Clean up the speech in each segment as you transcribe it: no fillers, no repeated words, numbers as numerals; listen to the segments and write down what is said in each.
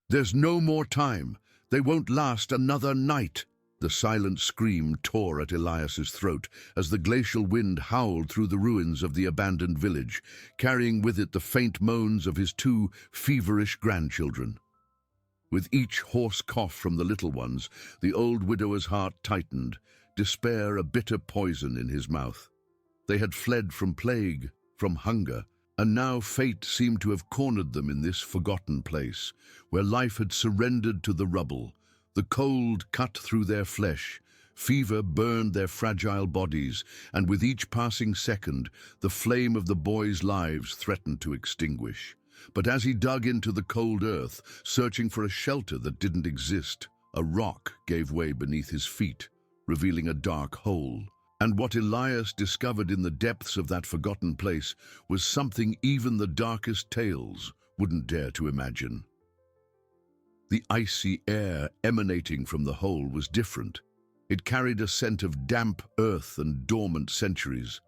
"There's no more time. They won't last another night." The silent scream tore at Elias's throat as the glacial wind howled through the ruins of the abandoned village, carrying with it the faint moans of his two feverish grandchildren. With each hoarse cough from the little ones, the old widower's heart tightened, despair a bitter poison in his mouth. They had fled from plague, from hunger, and now fate seemed to have cornered them in this forgotten place, where life had surrendered to the rubble. The cold cut through their flesh, fever burned their fragile bodies, and with each passing second, the flame of the boys' lives threatened to extinguish. But as he dug into the cold earth, searching for a shelter that didn't exist, a rock gave way beneath his feet, revealing a dark hole. And what Elias discovered in the depths of that forgotten place was something even the darkest tales wouldn't dare to imagine. The icy air emanating from the hole was different. It carried a scent of damp earth and dormant centuries.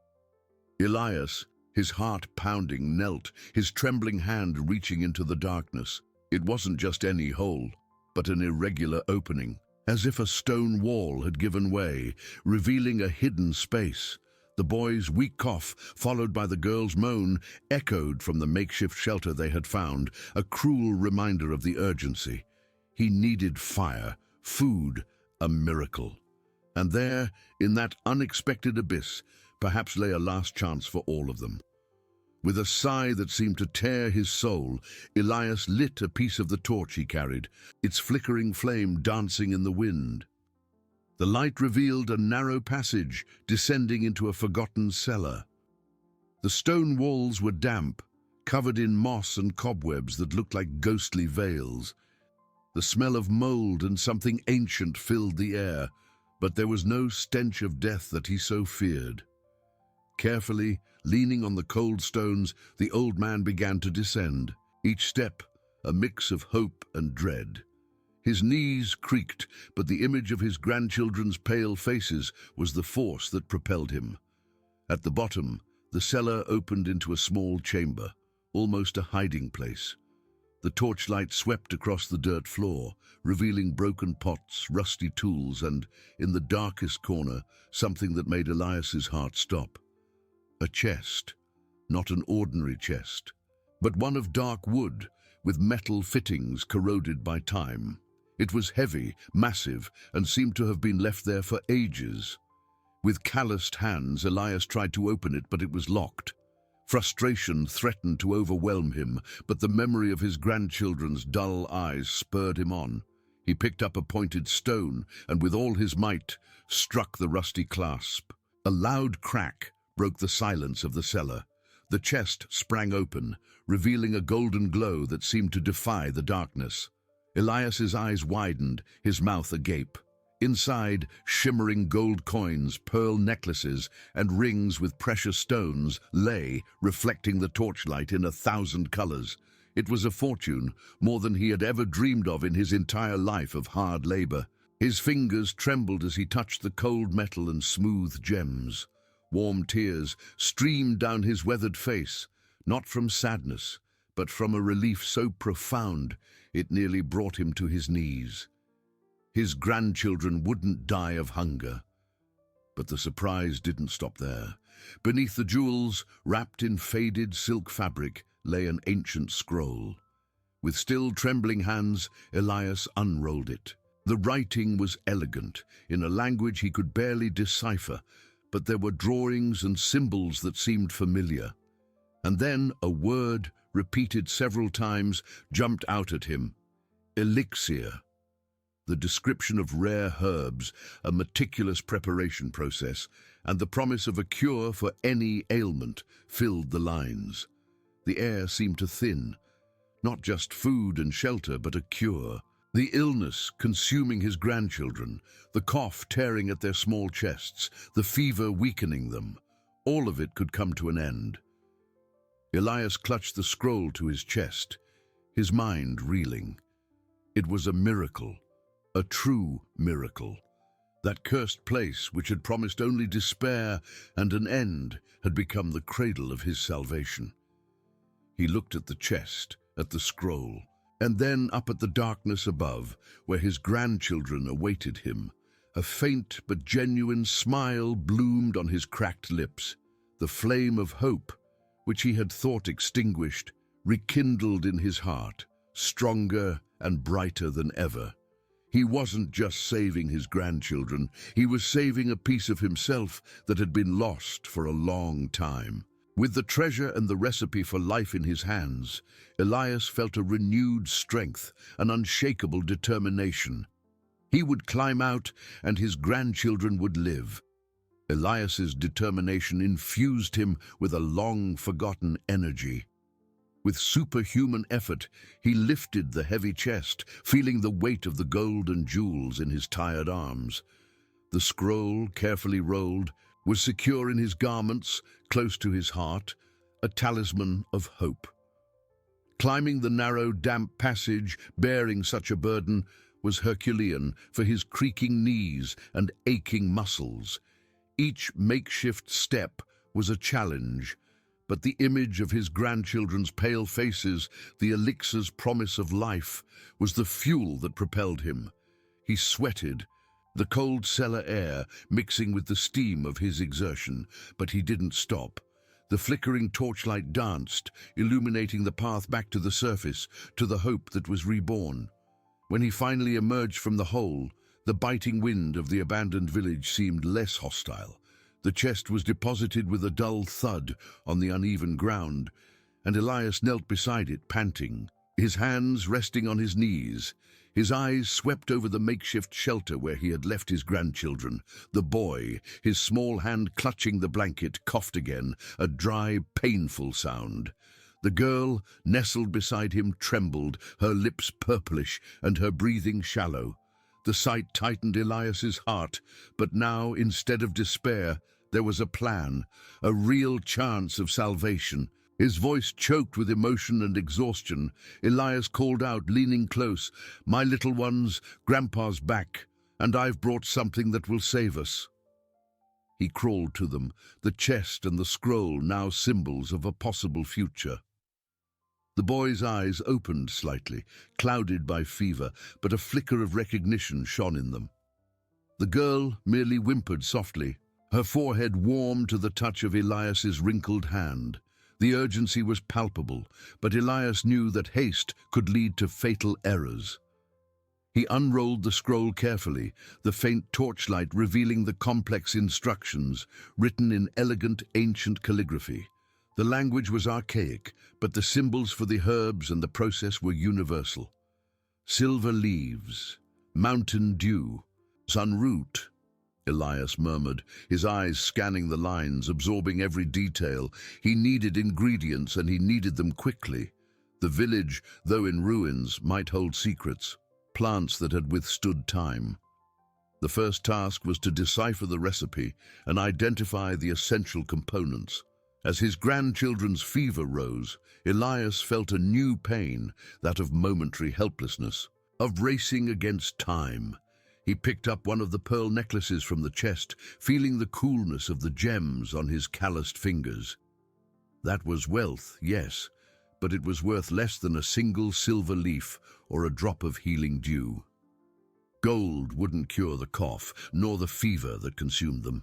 Elias, his heart pounding, knelt, his trembling hand reaching into the darkness. It wasn't just any hole, but an irregular opening, as if a stone wall had given way, revealing a hidden space. The boy's weak cough, followed by the girl's moan, echoed from the makeshift shelter they had found, a cruel reminder of the urgency. He needed fire, food, a miracle. And there, in that unexpected abyss, perhaps lay a last chance for all of them. With a sigh that seemed to tear his soul, Elias lit a piece of the torch he carried, its flickering flame dancing in the wind. The light revealed a narrow passage descending into a forgotten cellar. The stone walls were damp, covered in moss and cobwebs that looked like ghostly veils. The smell of mold and something ancient filled the air, but there was no stench of death that he so feared. Carefully, leaning on the cold stones, the old man began to descend, each step a mix of hope and dread. His knees creaked, but the image of his grandchildren's pale faces was the force that propelled him. At the bottom, the cellar opened into a small chamber, almost a hiding place. The torchlight swept across the dirt floor, revealing broken pots, rusty tools, and, in the darkest corner, something that made Elias's heart stop. A chest, not an ordinary chest, but one of dark wood, with metal fittings corroded by time. It was heavy, massive, and seemed to have been left there for ages. With calloused hands, Elias tried to open it, but it was locked. Frustration threatened to overwhelm him, but the memory of his grandchildren's dull eyes spurred him on. He picked up a pointed stone and with all his might struck the rusty clasp. A loud crack broke the silence of the cellar. The chest sprang open, revealing a golden glow that seemed to defy the darkness. Elias's eyes widened, his mouth agape. Inside, shimmering gold coins, pearl necklaces, and rings with precious stones lay, reflecting the torchlight in 1,000 colors. It was a fortune, more than he had ever dreamed of in his entire life of hard labor. His fingers trembled as he touched the cold metal and smooth gems. Warm tears streamed down his weathered face, not from sadness, but from a relief so profound it nearly brought him to his knees. His grandchildren wouldn't die of hunger. But the surprise didn't stop there. Beneath the jewels, wrapped in faded silk fabric, lay an ancient scroll. With still trembling hands, Elias unrolled it. The writing was elegant, in a language he could barely decipher, but there were drawings and symbols that seemed familiar. And then a word, repeated several times, jumped out at him. Elixir. The description of rare herbs, a meticulous preparation process, and the promise of a cure for any ailment filled the lines. The air seemed to thin, not just food and shelter, but a cure. The illness consuming his grandchildren, the cough tearing at their small chests, the fever weakening them, all of it could come to an end. Elias clutched the scroll to his chest, his mind reeling. It was a miracle. A true miracle. That cursed place, which had promised only despair and an end, had become the cradle of his salvation. He looked at the chest, at the scroll, And then up at the darkness above, where his grandchildren awaited him, a faint but genuine smile bloomed on his cracked lips. The flame of hope, which he had thought extinguished, rekindled in his heart, stronger and brighter than ever. He wasn't just saving his grandchildren, he was saving a piece of himself that had been lost for a long time. With the treasure and the recipe for life in his hands, Elias felt a renewed strength, an unshakable determination. He would climb out, and his grandchildren would live. Elias's determination infused him with a long-forgotten energy. With superhuman effort, he lifted the heavy chest, feeling the weight of the gold and jewels in his tired arms. The scroll, carefully rolled, was secure in his garments, close to his heart, a talisman of hope. Climbing the narrow, damp passage, bearing such a burden, was Herculean for his creaking knees and aching muscles. Each makeshift step was a challenge, but the image of his grandchildren's pale faces, the elixir's promise of life, was the fuel that propelled him. He sweated, the cold cellar air mixing with the steam of his exertion, but he didn't stop. The flickering torchlight danced, illuminating the path back to the surface, to the hope that was reborn. When he finally emerged from the hole, the biting wind of the abandoned village seemed less hostile. The chest was deposited with a dull thud on the uneven ground, and Elias knelt beside it, panting, his hands resting on his knees. His eyes swept over the makeshift shelter where he had left his grandchildren. The boy, his small hand clutching the blanket, coughed again, a dry, painful sound. The girl, nestled beside him, trembled, her lips purplish and her breathing shallow. The sight tightened Elias's heart, but now, instead of despair, there was a plan, a real chance of salvation. His voice choked with emotion and exhaustion. Elias called out, leaning close, "My little ones, Grandpa's back, and I've brought something that will save us." He crawled to them, the chest and the scroll now symbols of a possible future. The boy's eyes opened slightly, clouded by fever, but a flicker of recognition shone in them. The girl merely whimpered softly, her forehead warm to the touch of Elias's wrinkled hand. The urgency was palpable, but Elias knew that haste could lead to fatal errors. He unrolled the scroll carefully, the faint torchlight revealing the complex instructions, written in elegant ancient calligraphy. The language was archaic, but the symbols for the herbs and the process were universal. Silver leaves, mountain dew, sunroot, Elias murmured, his eyes scanning the lines, absorbing every detail. He needed ingredients, and he needed them quickly. The village, though in ruins, might hold secrets, plants that had withstood time. The first task was to decipher the recipe and identify the essential components. As his grandchildren's fever rose, Elias felt a new pain, that of momentary helplessness, of racing against time. He picked up one of the pearl necklaces from the chest, feeling the coolness of the gems on his calloused fingers. That was wealth, yes, but it was worth less than a single silver leaf or a drop of healing dew. Gold wouldn't cure the cough, nor the fever that consumed them.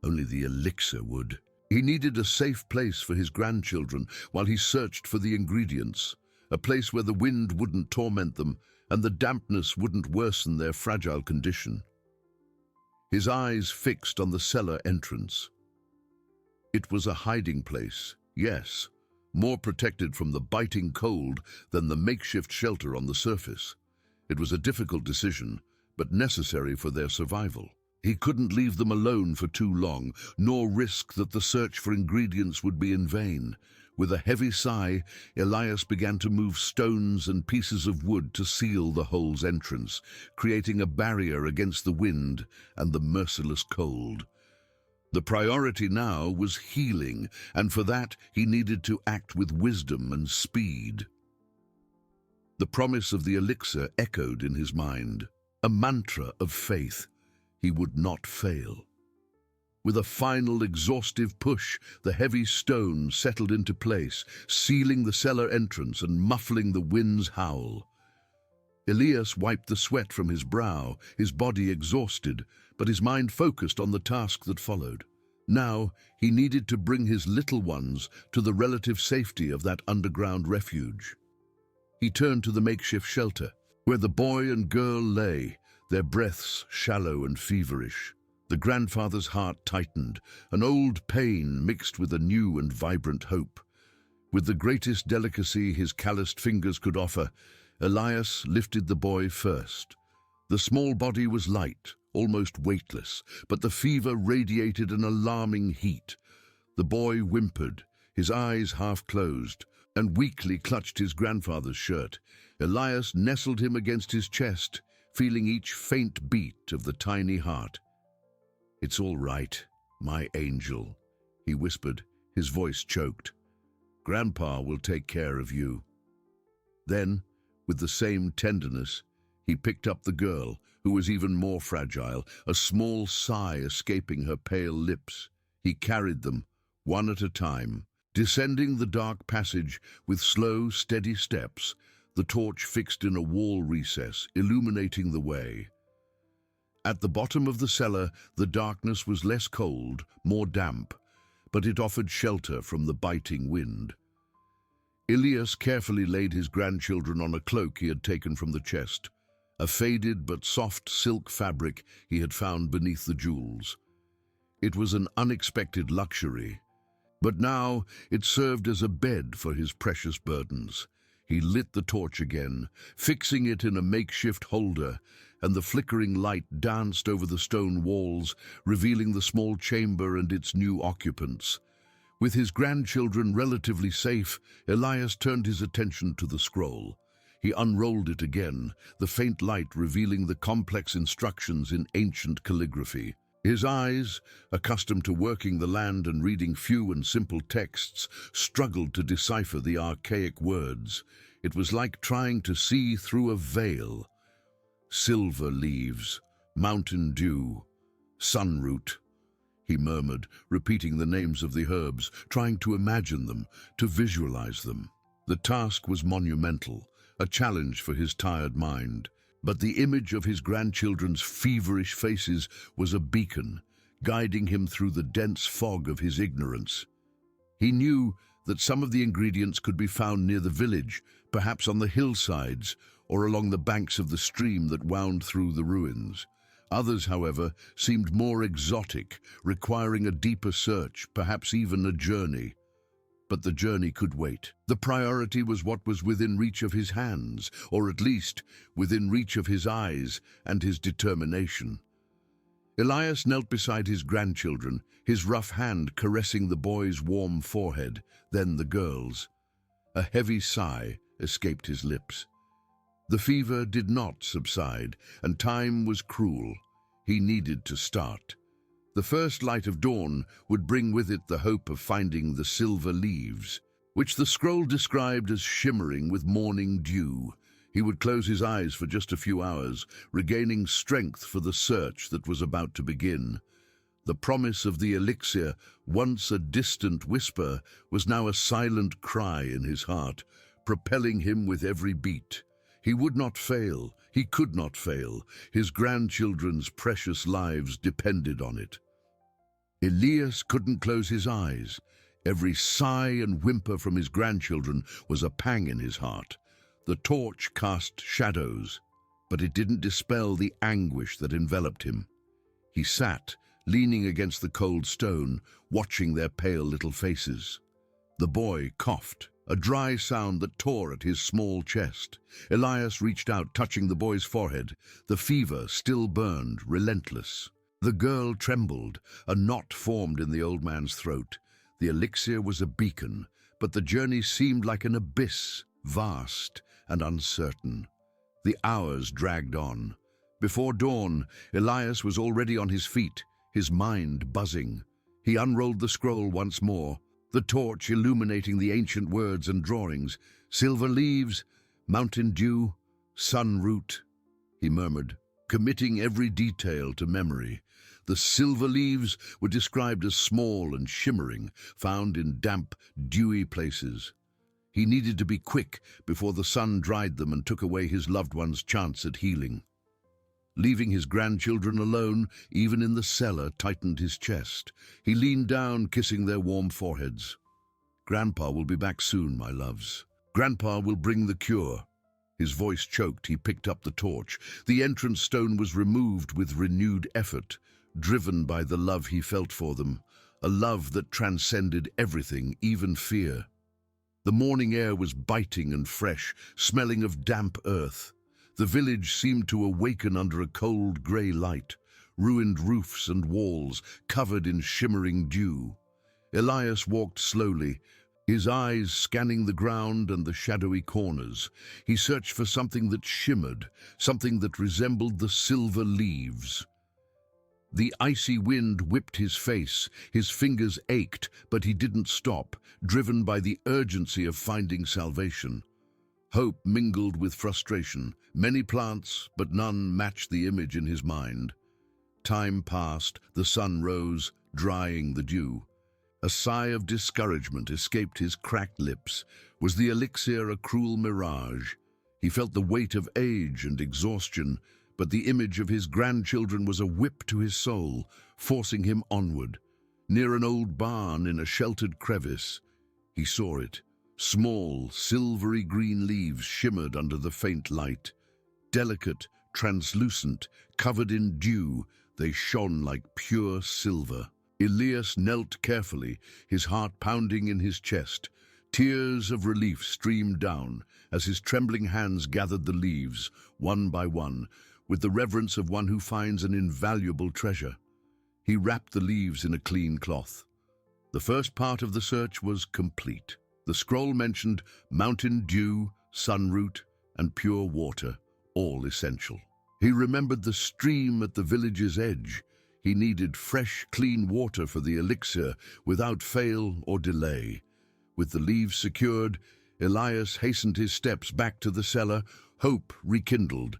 Only the elixir would. He needed a safe place for his grandchildren while he searched for the ingredients, a place where the wind wouldn't torment them and the dampness wouldn't worsen their fragile condition. His eyes fixed on the cellar entrance. It was a hiding place, yes, more protected from the biting cold than the makeshift shelter on the surface. It was a difficult decision, but necessary for their survival. He couldn't leave them alone for too long, nor risk that the search for ingredients would be in vain. With a heavy sigh, Elias began to move stones and pieces of wood to seal the hole's entrance, creating a barrier against the wind and the merciless cold. The priority now was healing, and for that he needed to act with wisdom and speed. The promise of the elixir echoed in his mind, a mantra of faith. He would not fail. With a final exhaustive push, the heavy stone settled into place, sealing the cellar entrance and muffling the wind's howl. Elias wiped the sweat from his brow, his body exhausted, but his mind focused on the task that followed. Now, he needed to bring his little ones to the relative safety of that underground refuge. He turned to the makeshift shelter, where the boy and girl lay, their breaths shallow and feverish. The grandfather's heart tightened, an old pain mixed with a new and vibrant hope. With the greatest delicacy his calloused fingers could offer, Elias lifted the boy first. The small body was light, almost weightless, but the fever radiated an alarming heat. The boy whimpered, his eyes half closed, and weakly clutched his grandfather's shirt. Elias nestled him against his chest, feeling each faint beat of the tiny heart. "It's all right, my angel," he whispered, his voice choked. "Grandpa will take care of you." Then, with the same tenderness, he picked up the girl, who was even more fragile, a small sigh escaping her pale lips. He carried them, one at a time, descending the dark passage with slow, steady steps, the torch fixed in a wall recess, illuminating the way. At the bottom of the cellar, the darkness was less cold, more damp, but it offered shelter from the biting wind. Elias carefully laid his grandchildren on a cloak he had taken from the chest, a faded but soft silk fabric he had found beneath the jewels. It was an unexpected luxury, but now it served as a bed for his precious burdens. He lit the torch again, fixing it in a makeshift holder, and the flickering light danced over the stone walls, revealing the small chamber and its new occupants. With his grandchildren relatively safe, Elias turned his attention to the scroll. He unrolled it again, the faint light revealing the complex instructions in ancient calligraphy. His eyes, accustomed to working the land and reading few and simple texts, struggled to decipher the archaic words. It was like trying to see through a veil. "Silver leaves, mountain dew, sunroot," he murmured, repeating the names of the herbs, trying to imagine them, to visualize them. The task was monumental, a challenge for his tired mind. But the image of his grandchildren's feverish faces was a beacon, guiding him through the dense fog of his ignorance. He knew that some of the ingredients could be found near the village, perhaps on the hillsides or along the banks of the stream that wound through the ruins. Others, however, seemed more exotic, requiring a deeper search, perhaps even a journey. But the journey could wait. The priority was what was within reach of his hands, or at least within reach of his eyes and his determination. Elias knelt beside his grandchildren, his rough hand caressing the boy's warm forehead, then the girl's. A heavy sigh escaped his lips. The fever did not subside, and time was cruel. He needed to start. The first light of dawn would bring with it the hope of finding the silver leaves, which the scroll described as shimmering with morning dew. He would close his eyes for just a few hours, regaining strength for the search that was about to begin. The promise of the elixir, once a distant whisper, was now a silent cry in his heart, propelling him with every beat. He would not fail. He could not fail. His grandchildren's precious lives depended on it. Elias couldn't close his eyes. Every sigh and whimper from his grandchildren was a pang in his heart. The torch cast shadows, but it didn't dispel the anguish that enveloped him. He sat, leaning against the cold stone, watching their pale little faces. The boy coughed, a dry sound that tore at his small chest. Elias reached out, touching the boy's forehead. The fever still burned, relentless. The girl trembled, a knot formed in the old man's throat. The elixir was a beacon, but the journey seemed like an abyss, vast and uncertain. The hours dragged on. Before dawn, Elias was already on his feet, his mind buzzing. He unrolled the scroll once more, the torch illuminating the ancient words and drawings. "Silver leaves, mountain dew, sunroot," he murmured, committing every detail to memory. The silver leaves were described as small and shimmering, found in damp, dewy places. He needed to be quick before the sun dried them and took away his loved one's chance at healing. Leaving his grandchildren alone, even in the cellar, tightened his chest. He leaned down, kissing their warm foreheads. "Grandpa will be back soon, my loves. Grandpa will bring the cure." His voice choked. He picked up the torch. The entrance stone was removed with renewed effort, driven by the love he felt for them, a love that transcended everything, even fear. The morning air was biting and fresh, smelling of damp earth. The village seemed to awaken under a cold grey light, ruined roofs and walls covered in shimmering dew. Elias walked slowly, his eyes scanning the ground and the shadowy corners. He searched for something that shimmered, something that resembled the silver leaves. The icy wind whipped his face, his fingers ached, but he didn't stop, driven by the urgency of finding salvation. Hope mingled with frustration. Many plants, but none matched the image in his mind. Time passed, the sun rose, drying the dew. A sigh of discouragement escaped his cracked lips. Was the elixir a cruel mirage? He felt the weight of age and exhaustion, but the image of his grandchildren was a whip to his soul, forcing him onward. Near an old barn in a sheltered crevice, he saw it. Small, silvery green leaves shimmered under the faint light. Delicate, translucent, covered in dew, they shone like pure silver. Elias knelt carefully, his heart pounding in his chest. Tears of relief streamed down as his trembling hands gathered the leaves, one by one, with the reverence of one who finds an invaluable treasure. He wrapped the leaves in a clean cloth. The first part of the search was complete. The scroll mentioned mountain dew, sunroot, and pure water, all essential. He remembered the stream at the village's edge. He needed fresh, clean water for the elixir without fail or delay. With the leaves secured, Elias hastened his steps back to the cellar, hope rekindled.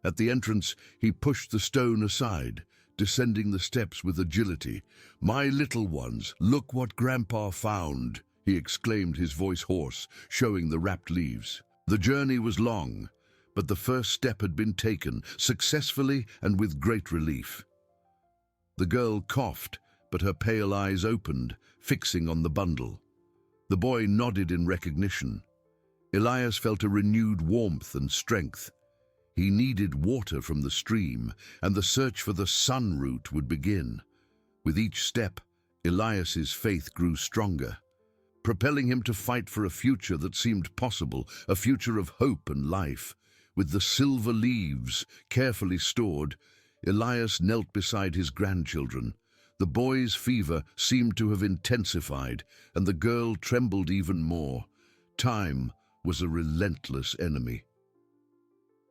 At the entrance, he pushed the stone aside, descending the steps with agility. "My little ones, look what Grandpa found," he exclaimed, his voice hoarse, showing the wrapped leaves. The journey was long, but the first step had been taken, successfully and with great relief. The girl coughed, but her pale eyes opened, fixing on the bundle. The boy nodded in recognition. Elias felt a renewed warmth and strength. He needed water from the stream, and the search for the sun root would begin. With each step, Elias's faith grew stronger, propelling him to fight for a future that seemed possible, a future of hope and life. With the silver leaves carefully stored, Elias knelt beside his grandchildren. The boy's fever seemed to have intensified, and the girl trembled even more. Time was a relentless enemy.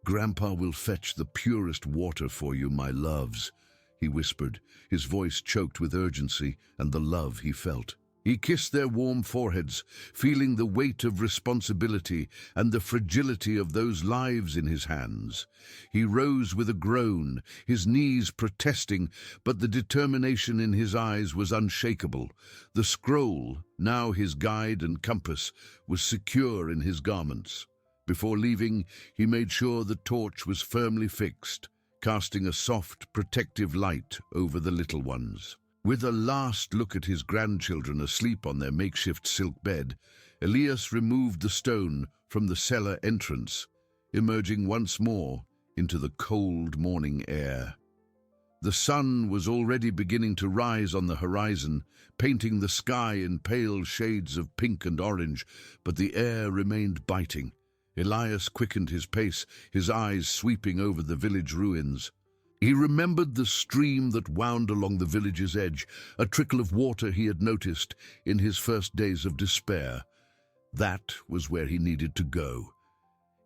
"Grandpa will fetch the purest water for you, my loves," he whispered, his voice choked with urgency and the love he felt. He kissed their warm foreheads, feeling the weight of responsibility and the fragility of those lives in his hands. He rose with a groan, his knees protesting, but the determination in his eyes was unshakable. The scroll, now his guide and compass, was secure in his garments. Before leaving, he made sure the torch was firmly fixed, casting a soft, protective light over the little ones. With a last look at his grandchildren asleep on their makeshift silk bed, Elias removed the stone from the cellar entrance, emerging once more into the cold morning air. The sun was already beginning to rise on the horizon, painting the sky in pale shades of pink and orange, but the air remained biting. Elias quickened his pace, his eyes sweeping over the village ruins. He remembered the stream that wound along the village's edge, a trickle of water he had noticed in his first days of despair. That was where he needed to go.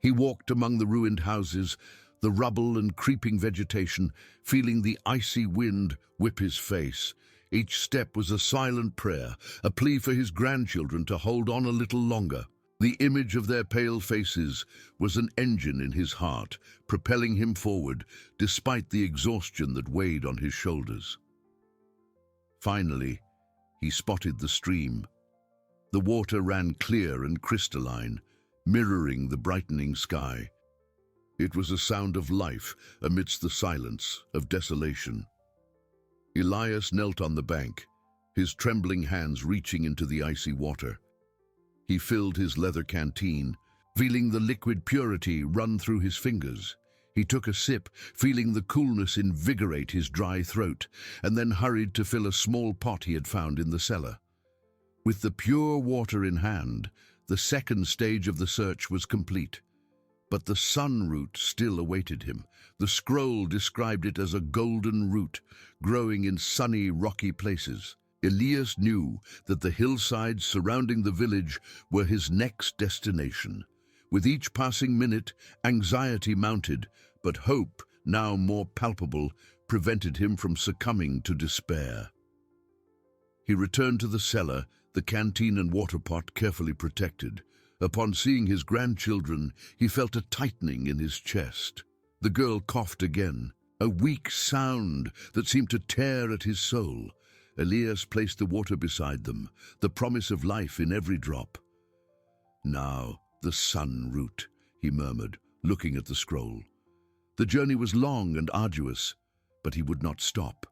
He walked among the ruined houses, the rubble and creeping vegetation, feeling the icy wind whip his face. Each step was a silent prayer, a plea for his grandchildren to hold on a little longer. The image of their pale faces was an engine in his heart, propelling him forward despite the exhaustion that weighed on his shoulders. Finally, he spotted the stream. The water ran clear and crystalline, mirroring the brightening sky. It was a sound of life amidst the silence of desolation. Elias knelt on the bank, his trembling hands reaching into the icy water. He filled his leather canteen, feeling the liquid purity run through his fingers. He took a sip, feeling the coolness invigorate his dry throat, and then hurried to fill a small pot he had found in the cellar. With the pure water in hand, the second stage of the search was complete. But the sun root still awaited him. The scroll described it as a golden root, growing in sunny, rocky places. Elias knew that the hillsides surrounding the village were his next destination. With each passing minute, anxiety mounted, but hope, now more palpable, prevented him from succumbing to despair. He returned to the cellar, the canteen and water pot carefully protected. Upon seeing his grandchildren, he felt a tightening in his chest. The girl coughed again, a weak sound that seemed to tear at his soul. Elias placed the water beside them, the promise of life in every drop. "Now, the sun root," he murmured, looking at the scroll. The journey was long and arduous, but he would not stop.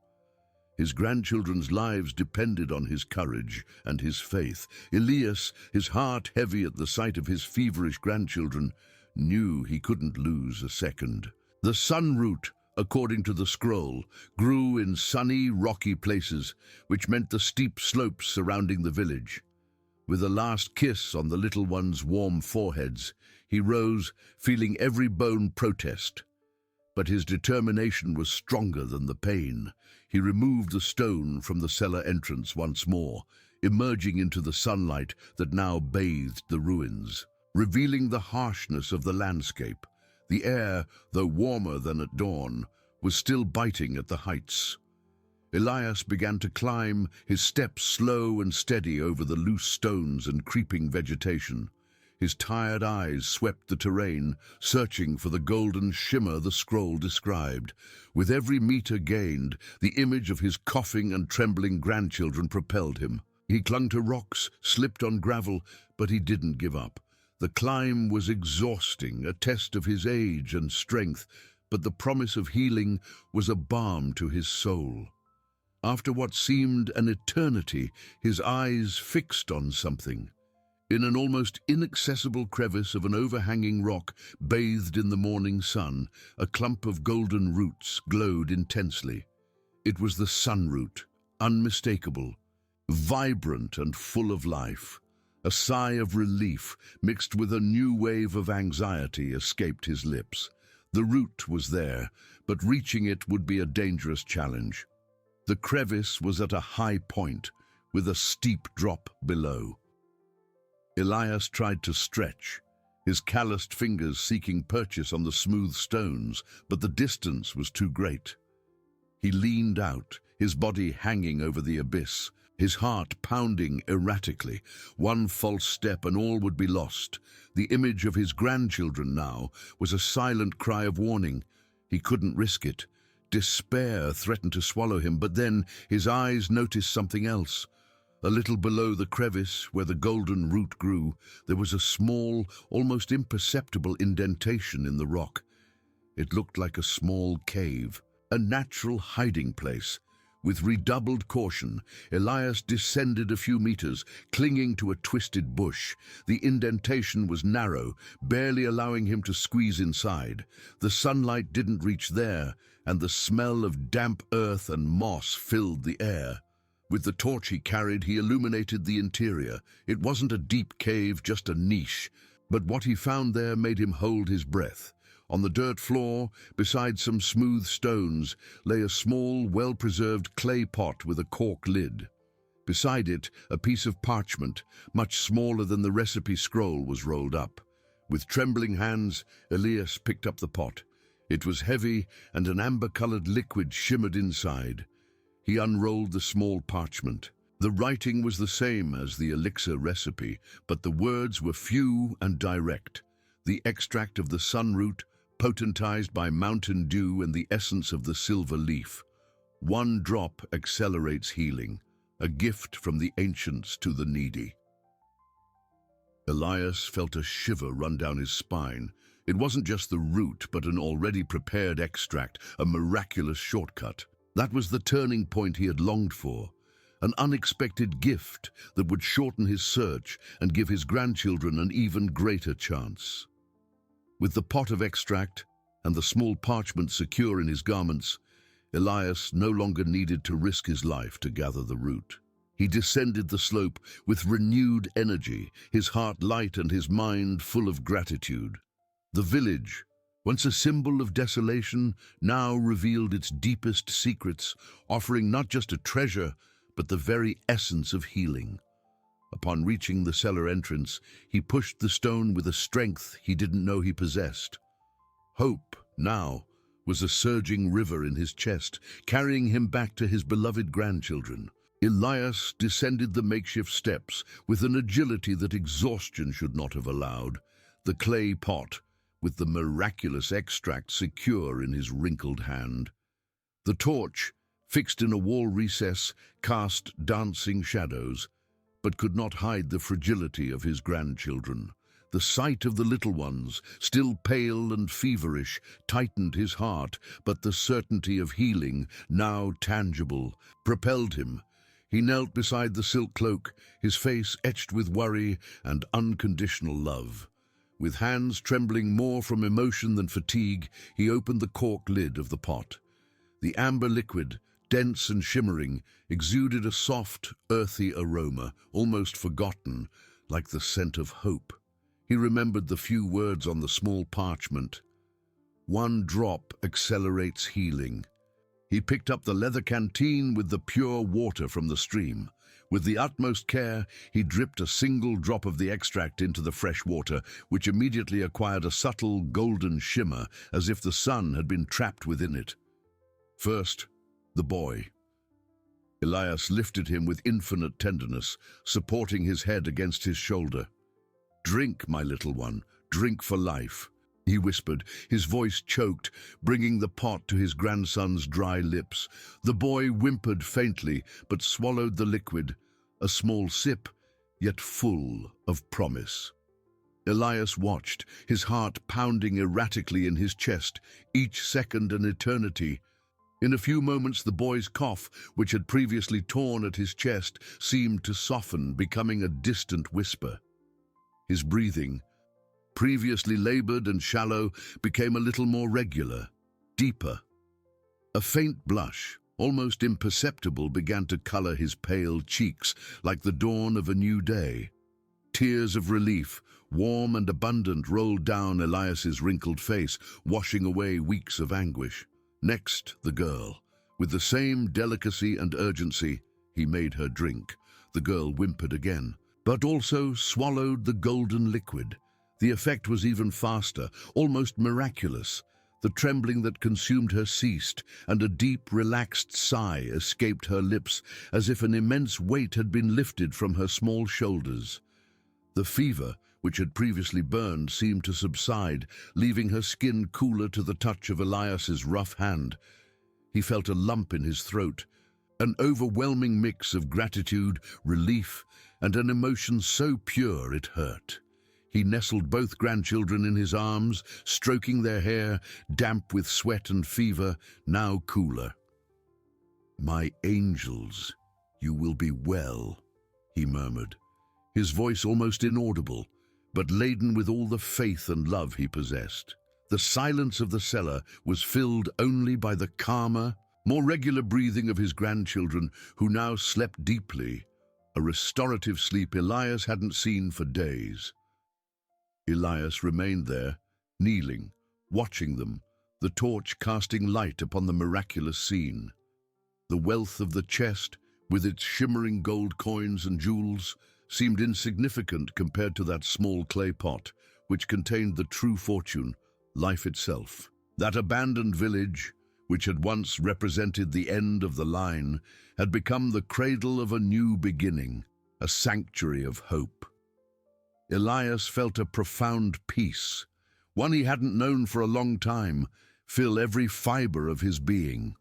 His grandchildren's lives depended on his courage and his faith. Elias, his heart heavy at the sight of his feverish grandchildren, knew he couldn't lose a second. The sun root, according to the scroll, grew in sunny, rocky places, which meant the steep slopes surrounding the village. With a last kiss on the little ones' warm foreheads, he rose, feeling every bone protest. But his determination was stronger than the pain. He removed the stone from the cellar entrance once more, emerging into the sunlight that now bathed the ruins, revealing the harshness of the landscape. The air, though warmer than at dawn, was still biting at the heights. Elias began to climb, his steps slow and steady over the loose stones and creeping vegetation. His tired eyes swept the terrain, searching for the golden shimmer the scroll described. With every meter gained, the image of his coughing and trembling grandchildren propelled him. He clung to rocks, slipped on gravel, but he didn't give up. The climb was exhausting, a test of his age and strength, but the promise of healing was a balm to his soul. After what seemed an eternity, his eyes fixed on something. In an almost inaccessible crevice of an overhanging rock, bathed in the morning sun, a clump of golden roots glowed intensely. It was the sun root, unmistakable, vibrant and full of life. A sigh of relief, mixed with a new wave of anxiety, escaped his lips. The root was there, but reaching it would be a dangerous challenge. The crevice was at a high point, with a steep drop below. Elias tried to stretch, his calloused fingers seeking purchase on the smooth stones, but the distance was too great. He leaned out, his body hanging over the abyss, his heart pounding erratically. One false step and all would be lost. The image of his grandchildren now was a silent cry of warning. He couldn't risk it. Despair threatened to swallow him, but then his eyes noticed something else. A little below the crevice where the golden root grew, there was a small, almost imperceptible indentation in the rock. It looked like a small cave, a natural hiding place. With redoubled caution, Elias descended a few meters, clinging to a twisted bush. The indentation was narrow, barely allowing him to squeeze inside. The sunlight didn't reach there, and the smell of damp earth and moss filled the air. With the torch he carried, he illuminated the interior. It wasn't a deep cave, just a niche, but what he found there made him hold his breath. On the dirt floor, beside some smooth stones, lay a small, well-preserved clay pot with a cork lid. Beside it, a piece of parchment, much smaller than the recipe scroll, was rolled up. With trembling hands, Elias picked up the pot. It was heavy, and an amber-colored liquid shimmered inside. He unrolled the small parchment. The writing was the same as the elixir recipe, but the words were few and direct. The extract of the sunroot, potentized by mountain dew and the essence of the silver leaf. One drop accelerates healing, a gift from the ancients to the needy. Elias felt a shiver run down his spine. It wasn't just the root, but an already prepared extract, a miraculous shortcut. That was the turning point he had longed for, an unexpected gift that would shorten his search and give his grandchildren an even greater chance. With the pot of extract and the small parchment secure in his garments, Elias no longer needed to risk his life to gather the root. He descended the slope with renewed energy, his heart light and his mind full of gratitude. The village, once a symbol of desolation, now revealed its deepest secrets, offering not just a treasure, but the very essence of healing. Upon reaching the cellar entrance, he pushed the stone with a strength he didn't know he possessed. Hope, now, was a surging river in his chest, carrying him back to his beloved grandchildren. Elias descended the makeshift steps with an agility that exhaustion should not have allowed. The clay pot, with the miraculous extract secure in his wrinkled hand. The torch, fixed in a wall recess, cast dancing shadows, but could not hide the fragility of his grandchildren. The sight of the little ones, still pale and feverish, tightened his heart, but the certainty of healing, now tangible, propelled him. He knelt beside the silk cloak, his face etched with worry and unconditional love. With hands trembling more from emotion than fatigue, he opened the cork lid of the pot. The amber liquid, dense and shimmering, exuded a soft, earthy aroma, almost forgotten, like the scent of hope. He remembered the few words on the small parchment. One drop accelerates healing. He picked up the leather canteen with the pure water from the stream. With the utmost care, he dripped a single drop of the extract into the fresh water, which immediately acquired a subtle golden shimmer, as if the sun had been trapped within it. First, the boy. Elias lifted him with infinite tenderness, supporting his head against his shoulder. "Drink, my little one, drink for life," he whispered, his voice choked, bringing the pot to his grandson's dry lips. The boy whimpered faintly, but swallowed the liquid, a small sip, yet full of promise. Elias watched, his heart pounding erratically in his chest, each second an eternity. In a few moments the boy's cough, which had previously torn at his chest, seemed to soften, becoming a distant whisper. His breathing, previously labored and shallow, became a little more regular, deeper. A faint blush, almost imperceptible, began to color his pale cheeks like the dawn of a new day. Tears of relief, warm and abundant, rolled down Elias's wrinkled face, washing away weeks of anguish. Next, the girl. With the same delicacy and urgency, he made her drink. The girl whimpered again, but also swallowed the golden liquid. The effect was even faster, almost miraculous. The trembling that consumed her ceased, and a deep, relaxed sigh escaped her lips, as if an immense weight had been lifted from her small shoulders. The fever, which had previously burned, seemed to subside, leaving her skin cooler to the touch of Elias's rough hand. He felt a lump in his throat, an overwhelming mix of gratitude, relief, and an emotion so pure it hurt. He nestled both grandchildren in his arms, stroking their hair, damp with sweat and fever, now cooler. "My angels, you will be well," he murmured, his voice almost inaudible, but laden with all the faith and love he possessed. The silence of the cellar was filled only by the calmer, more regular breathing of his grandchildren, who now slept deeply, a restorative sleep Elias hadn't seen for days. Elias remained there, kneeling, watching them, the torch casting light upon the miraculous scene. The wealth of the chest, with its shimmering gold coins and jewels, seemed insignificant compared to that small clay pot, which contained the true fortune, life itself. That abandoned village, which had once represented the end of the line, had become the cradle of a new beginning, a sanctuary of hope. Elias felt a profound peace, one he hadn't known for a long time, fill every fiber of his being.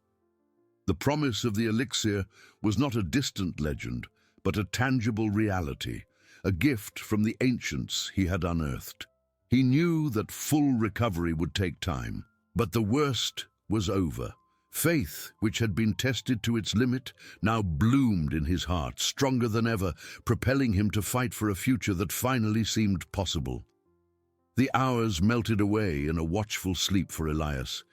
The promise of the elixir was not a distant legend, but a tangible reality, a gift from the ancients he had unearthed. He knew that full recovery would take time, but the worst was over. Faith, which had been tested to its limit, now bloomed in his heart, stronger than ever, propelling him to fight for a future that finally seemed possible. The hours melted away in a watchful sleep for Elias.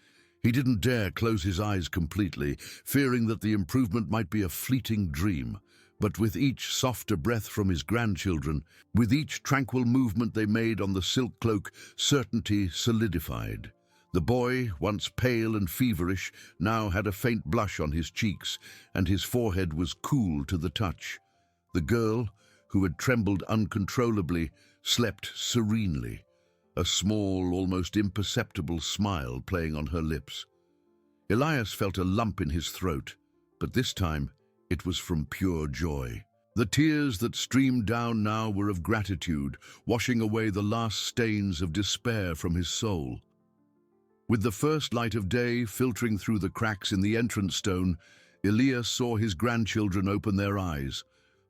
He didn't dare close his eyes completely, fearing that the improvement might be a fleeting dream. But with each softer breath from his grandchildren, with each tranquil movement they made on the silk cloak, certainty solidified. The boy, once pale and feverish, now had a faint blush on his cheeks, and his forehead was cool to the touch. The girl, who had trembled uncontrollably, slept serenely, a small, almost imperceptible smile playing on her lips. Elias felt a lump in his throat, but this time it was from pure joy. The tears that streamed down now were of gratitude, washing away the last stains of despair from his soul. With the first light of day filtering through the cracks in the entrance stone, Elias saw his grandchildren open their eyes.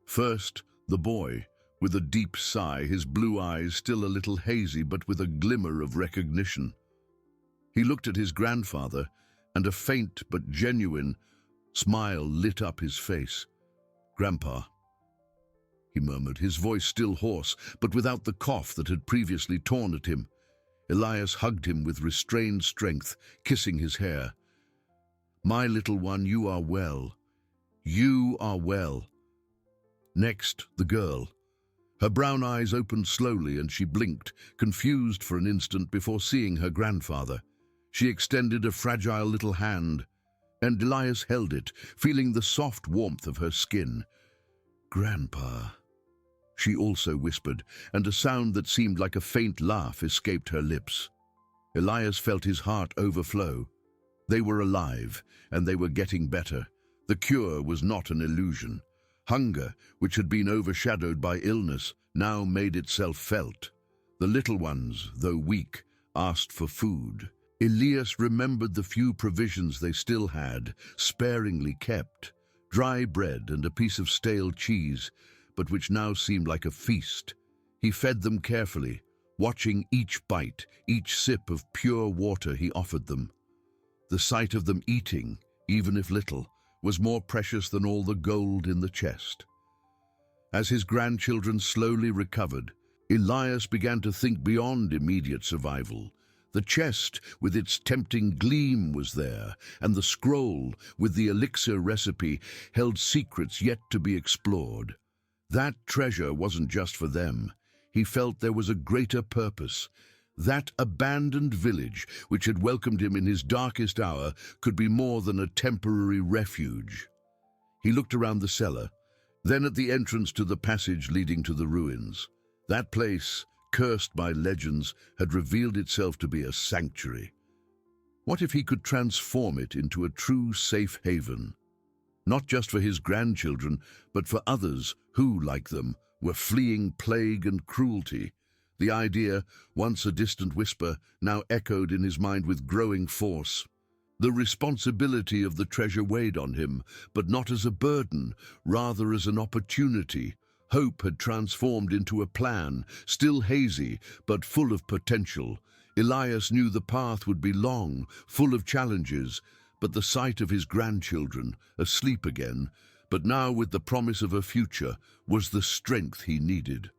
First, the boy, with a deep sigh, his blue eyes still a little hazy but with a glimmer of recognition. He looked at his grandfather, and a faint but genuine smile lit up his face. "Grandpa," he murmured, his voice still hoarse, but without the cough that had previously torn at him. Elias hugged him with restrained strength, kissing his hair. "My little one, you are well. You are well." Next, the girl. Her brown eyes opened slowly and she blinked, confused for an instant before seeing her grandfather. She extended a fragile little hand, and Elias held it, feeling the soft warmth of her skin. "Grandpa," she also whispered, and a sound that seemed like a faint laugh escaped her lips. Elias felt his heart overflow. They were alive, and they were getting better. The cure was not an illusion. Hunger, which had been overshadowed by illness, now made itself felt. The little ones, though weak, asked for food. Elias remembered the few provisions they still had, sparingly kept, dry bread and a piece of stale cheese, but which now seemed like a feast. He fed them carefully, watching each bite, each sip of pure water he offered them. The sight of them eating, even if little, was more precious than all the gold in the chest. As his grandchildren slowly recovered, Elias began to think beyond immediate survival. The chest with its tempting gleam was there, and the scroll with the elixir recipe held secrets yet to be explored. That treasure wasn't just for them. He felt there was a greater purpose. That abandoned village, which had welcomed him in his darkest hour, could be more than a temporary refuge. He looked around the cellar, then at the entrance to the passage leading to the ruins. That place, cursed by legends, had revealed itself to be a sanctuary. What if he could transform it into a true safe haven? Not just for his grandchildren, but for others who, like them, were fleeing plague and cruelty. The idea, once a distant whisper, now echoed in his mind with growing force. The responsibility of the treasure weighed on him, but not as a burden, rather as an opportunity. Hope had transformed into a plan, still hazy, but full of potential. Elias knew the path would be long, full of challenges, but the sight of his grandchildren, asleep again, but now with the promise of a future, was the strength he needed.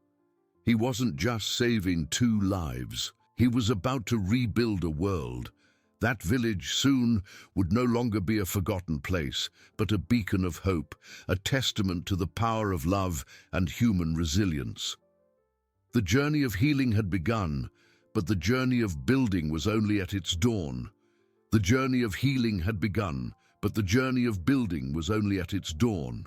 He wasn't just saving 2 lives. He was about to rebuild a world. That village soon would no longer be a forgotten place, but a beacon of hope, a testament to the power of love and human resilience. The journey of healing had begun, but the journey of building was only at its dawn. The journey of healing had begun, but the journey of building was only at its dawn.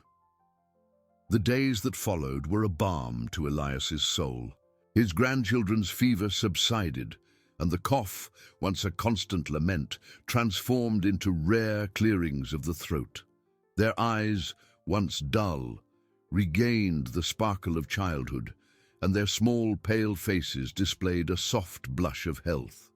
The days that followed were a balm to Elias's soul. His grandchildren's fever subsided, and the cough, once a constant lament, transformed into rare clearings of the throat. Their eyes, once dull, regained the sparkle of childhood, and their small, pale faces displayed a soft blush of health.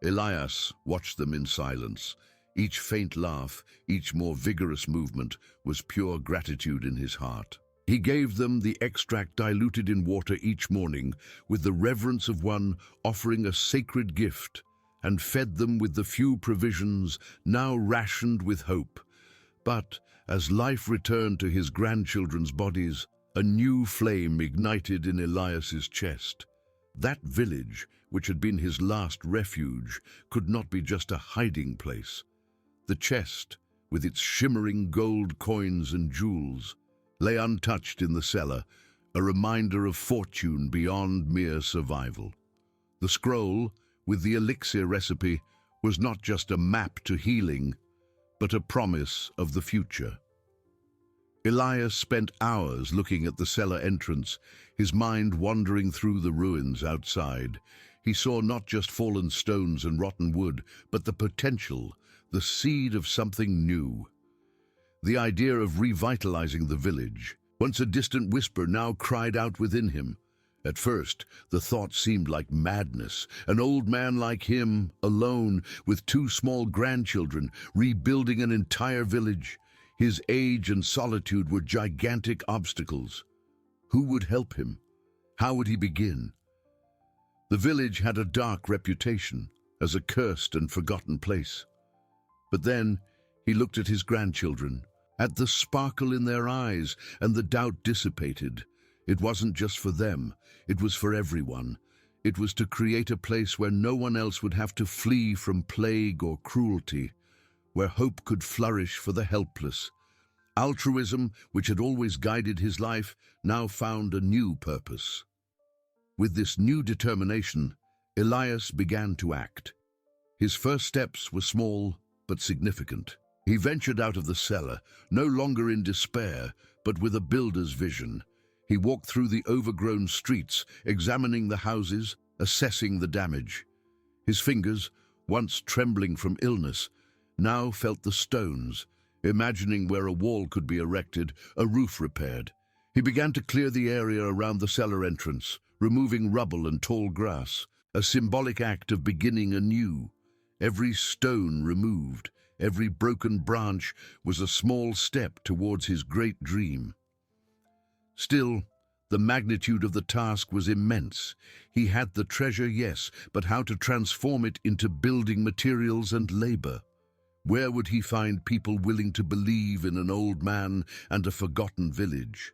Elias watched them in silence. Each faint laugh, each more vigorous movement, was pure gratitude in his heart. He gave them the extract diluted in water each morning with the reverence of one offering a sacred gift, and fed them with the few provisions now rationed with hope. But as life returned to his grandchildren's bodies, a new flame ignited in Elias's chest. That village, which had been his last refuge, could not be just a hiding place. The chest, with its shimmering gold coins and jewels, lay untouched in the cellar, a reminder of fortune beyond mere survival. The scroll, with the elixir recipe, was not just a map to healing, but a promise of the future. Elias spent hours looking at the cellar entrance, his mind wandering through the ruins outside. He saw not just fallen stones and rotten wood, but the potential, the seed of something new. The idea of revitalizing the village, once a distant whisper, now cried out within him. At first, the thought seemed like madness. An old man like him, alone, with two small grandchildren, rebuilding an entire village. His age and solitude were gigantic obstacles. Who would help him? How would he begin? The village had a dark reputation as a cursed and forgotten place. But then he looked at his grandchildren, at the sparkle in their eyes, and the doubt dissipated. It wasn't just for them, it was for everyone. It was to create a place where no one else would have to flee from plague or cruelty, where hope could flourish for the helpless. Altruism, which had always guided his life, now found a new purpose. With this new determination, Elias began to act. His first steps were small but significant. He ventured out of the cellar, no longer in despair, but with a builder's vision. He walked through the overgrown streets, examining the houses, assessing the damage. His fingers, once trembling from illness, now felt the stones, imagining where a wall could be erected, a roof repaired. He began to clear the area around the cellar entrance, removing rubble and tall grass, a symbolic act of beginning anew. Every stone removed, every broken branch was a small step towards his great dream. Still, the magnitude of the task was immense. He had the treasure, yes, but how to transform it into building materials and labor? Where would he find people willing to believe in an old man and a forgotten village?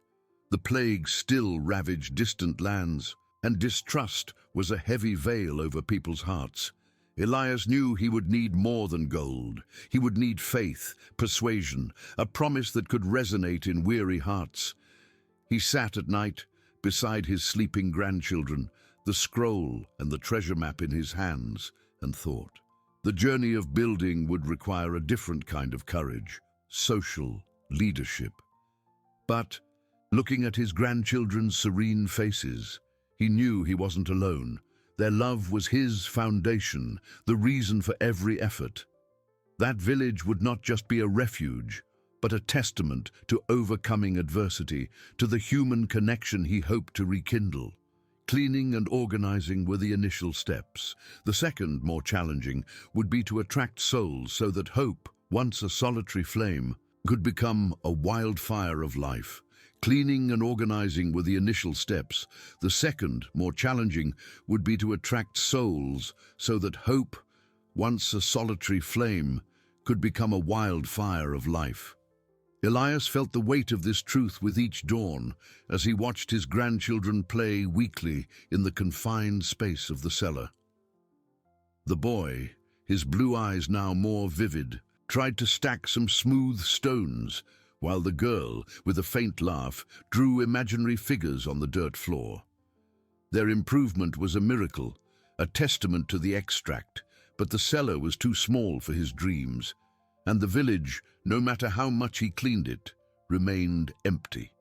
The plague still ravaged distant lands, and distrust was a heavy veil over people's hearts. Elias knew he would need more than gold. He would need faith, persuasion, a promise that could resonate in weary hearts. He sat at night beside his sleeping grandchildren, the scroll and the treasure map in his hands, and thought. The journey of building would require a different kind of courage, social leadership. But, looking at his grandchildren's serene faces, he knew he wasn't alone. Their love was his foundation, the reason for every effort. That village would not just be a refuge, but a testament to overcoming adversity, to the human connection he hoped to rekindle. Cleaning and organizing were the initial steps. The second, more challenging, would be to attract souls so that hope, once a solitary flame, could become a wildfire of life. Cleaning and organizing were the initial steps. The second, more challenging, would be to attract souls so that hope, once a solitary flame, could become a wildfire of life. Elias felt the weight of this truth with each dawn as he watched his grandchildren play weakly in the confined space of the cellar. The boy, his blue eyes now more vivid, tried to stack some smooth stones, while the girl, with a faint laugh, drew imaginary figures on the dirt floor. Their improvement was a miracle, a testament to the extract, but the cellar was too small for his dreams, and the village, no matter how much he cleaned it, remained empty.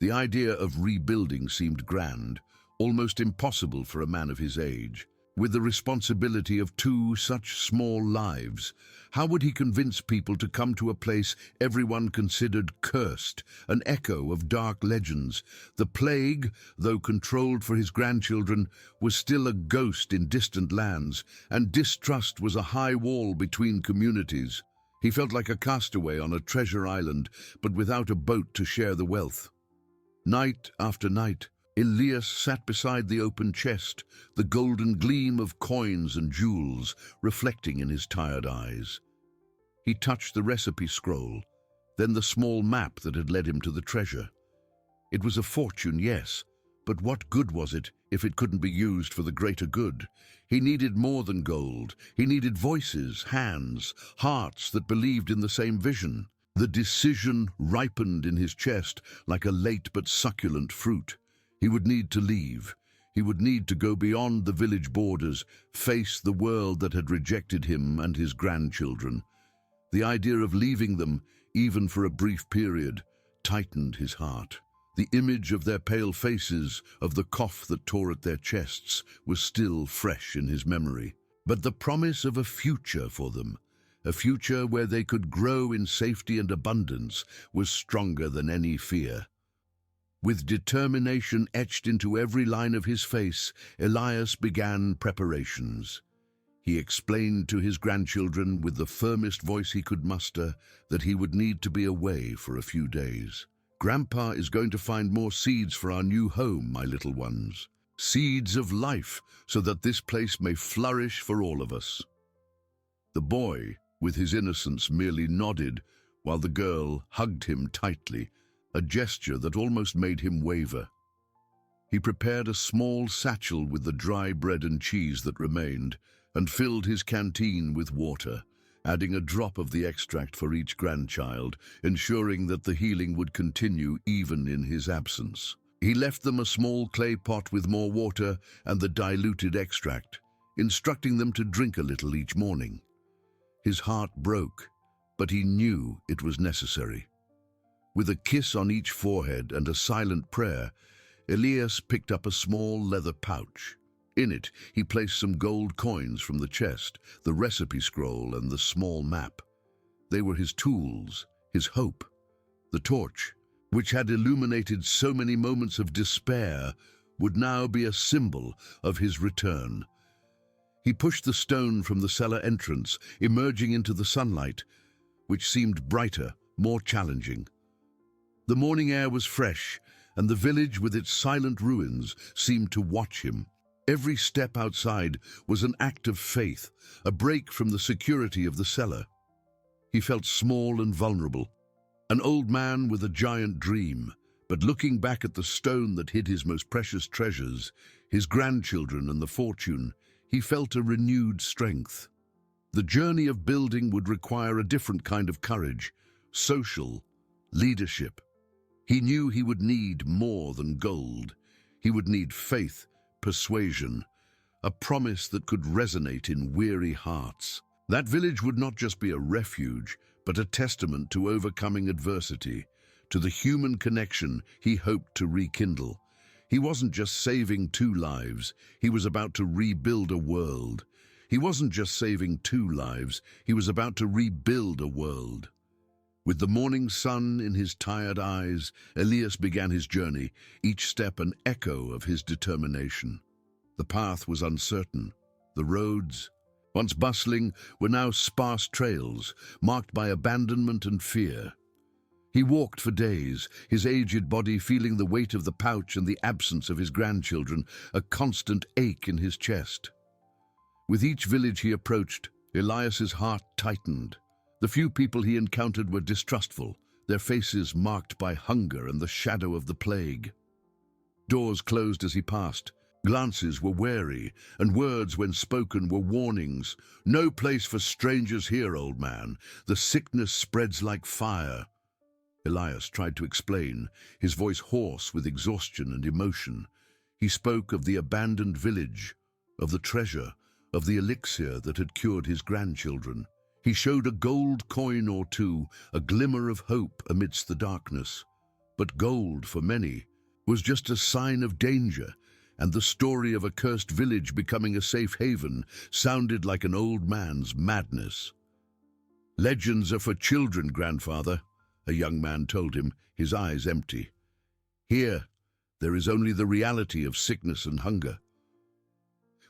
The idea of rebuilding seemed grand, almost impossible for a man of his age. With the responsibility of two such small lives, how would he convince people to come to a place everyone considered cursed, an echo of dark legends? The plague, though controlled for his grandchildren, was still a ghost in distant lands, and distrust was a high wall between communities. He felt like a castaway on a treasure island, but without a boat to share the wealth. Night after night, Elias sat beside the open chest, the golden gleam of coins and jewels reflecting in his tired eyes. He touched the recipe scroll, then the small map that had led him to the treasure. It was a fortune, yes, but what good was it if it couldn't be used for the greater good? He needed more than gold. He needed voices, hands, hearts that believed in the same vision. The decision ripened in his chest like a late but succulent fruit. He would need to leave. He would need to go beyond the village borders, face the world that had rejected him and his grandchildren. The idea of leaving them, even for a brief period, tightened his heart. The image of their pale faces, of the cough that tore at their chests, was still fresh in his memory. But the promise of a future for them, a future where they could grow in safety and abundance, was stronger than any fear. With determination etched into every line of his face, Elias began preparations. He explained to his grandchildren with the firmest voice he could muster that he would need to be away for a few days. "Grandpa is going to find more seeds for our new home, my little ones. Seeds of life, so that this place may flourish for all of us." The boy, with his innocence, merely nodded, while the girl hugged him tightly, a gesture that almost made him waver. He prepared a small satchel with the dry bread and cheese that remained, and filled his canteen with water, adding a drop of the extract for each grandchild, ensuring that the healing would continue even in his absence. He left them a small clay pot with more water and the diluted extract, instructing them to drink a little each morning. His heart broke, but he knew it was necessary. With a kiss on each forehead and a silent prayer, Elias picked up a small leather pouch. In it, he placed some gold coins from the chest, the recipe scroll, and the small map. They were his tools, his hope. The torch, which had illuminated so many moments of despair, would now be a symbol of his return. He pushed the stone from the cellar entrance, emerging into the sunlight, which seemed brighter, more challenging. The morning air was fresh, and the village with its silent ruins seemed to watch him. Every step outside was an act of faith, a break from the security of the cellar. He felt small and vulnerable, an old man with a giant dream, but looking back at the stone that hid his most precious treasures, his grandchildren and the fortune, he felt a renewed strength. The journey of building would require a different kind of courage, social leadership. He knew he would need more than gold. He would need faith, persuasion, a promise that could resonate in weary hearts. That village would not just be a refuge, but a testament to overcoming adversity, to the human connection he hoped to rekindle. He wasn't just saving 2 lives, he was about to rebuild a world. He wasn't just saving 2 lives, he was about to rebuild a world. With the morning sun in his tired eyes, Elias began his journey, each step an echo of his determination. The path was uncertain. The roads, once bustling, were now sparse trails, marked by abandonment and fear. He walked for days, his aged body feeling the weight of the pouch and the absence of his grandchildren, a constant ache in his chest. With each village he approached, Elias's heart tightened. The few people he encountered were distrustful, their faces marked by hunger and the shadow of the plague. Doors closed as he passed. Glances were wary, and words when spoken were warnings. "No place for strangers here, old man. The sickness spreads like fire." Elias tried to explain, his voice hoarse with exhaustion and emotion. He spoke of the abandoned village, of the treasure, of the elixir that had cured his grandchildren. He showed a gold coin or two, a glimmer of hope amidst the darkness. But gold, for many, was just a sign of danger, and the story of a cursed village becoming a safe haven sounded like an old man's madness. "Legends are for children, grandfather," a young man told him, his eyes empty. "Here, there is only the reality of sickness and hunger."